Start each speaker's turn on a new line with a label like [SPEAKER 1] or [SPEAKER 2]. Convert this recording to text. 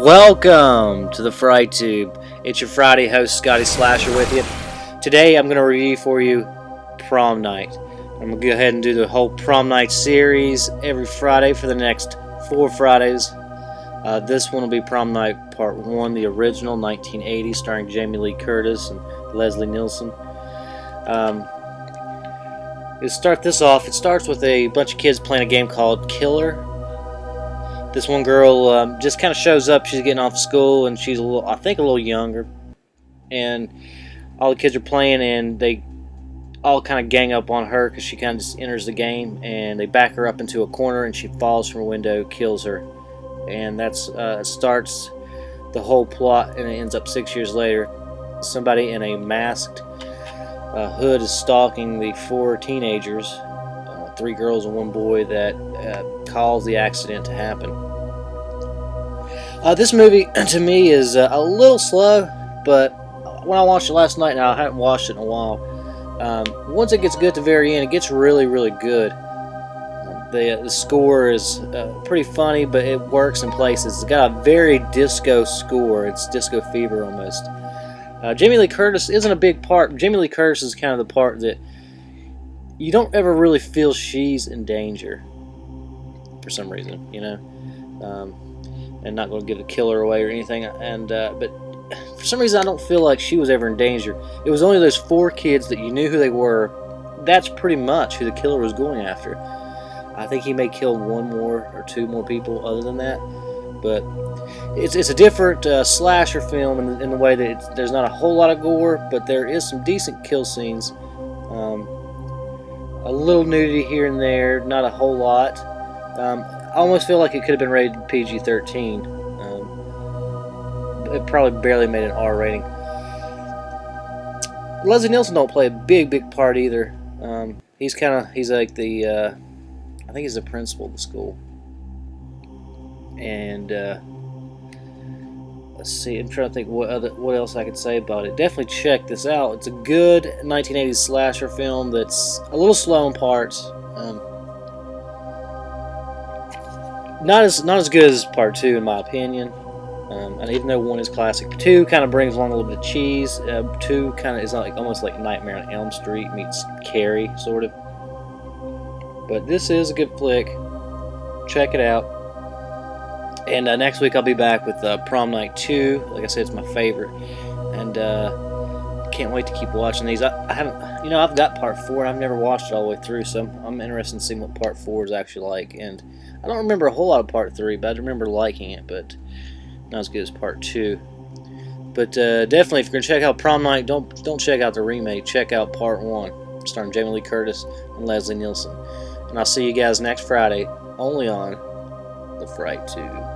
[SPEAKER 1] Welcome to the frighttube. It's your Friday host Scotty Slasher with you. Today I'm going to review for you Prom Night. I'm going to go ahead and do the whole Prom Night series every Friday for the next 4 Fridays. This one will be Prom Night Part 1, the original, 1980, starring Jamie Lee Curtis and Leslie Nielsen. To start this off, it starts with a bunch of kids playing a game called Killer. This one girl just kind of shows up. She's getting off school, and she's I think a little younger. And all the kids are playing, and they all kind of gang up on her because she kind of just enters the game, and they back her up into a corner, and she falls from a window, kills her, and that's starts the whole plot. And it ends up 6 years later. Somebody in a masked hood is stalking the 4 teenagers, 3 girls and 1 boy, that caused the accident to happen. This movie, to me, is a little slow, but when I watched it last night, now I haven't watched it in a while, once it gets good at the very end, it gets really, really good. The score is pretty funny, but it works in places. It's got a very disco score. It's disco fever almost. Jamie Lee Curtis isn't a big part. Jamie Lee Curtis is kind of the part that you don't ever really feel she's in danger for some reason, you know. And not going to give the killer away or anything. And but for some reason, I don't feel like she was ever in danger. It was only those 4 kids that you knew who they were. That's pretty much who the killer was going after. I think he may kill 1 more or 2 more people other than that. But it's a different slasher film in the way that there's not a whole lot of gore, but there is some decent kill scenes. A little nudity here and there, not a whole lot. I almost feel like it could have been rated PG-13. It probably barely made an R rating. Leslie Nielsen don't play a big part either. He's like the I think he's the principal of the school. And let's see, I'm trying to think what else I could say about it. Definitely check this out. It's a good 1980s slasher film that's a little slow in parts. Not as good as Part 2 in my opinion. And even though 1 is classic, 2 kind of brings along a little bit of cheese. 2 kind of is almost like Nightmare on Elm Street meets Carrie, sort of. But this is a good flick. Check it out. And next week I'll be back with Prom Night 2. Like I said, it's my favorite, and can't wait to keep watching these. I haven't, I've got Part 4, and I've never watched it all the way through, so I'm interested in seeing what Part 4 is actually like. And I don't remember a whole lot of Part 3, but I remember liking it, but not as good as Part 2. But definitely, if you're gonna check out Prom Night, don't check out the remake. Check out Part 1, starring Jamie Lee Curtis and Leslie Nielsen. And I'll see you guys next Friday, only on the frighttube.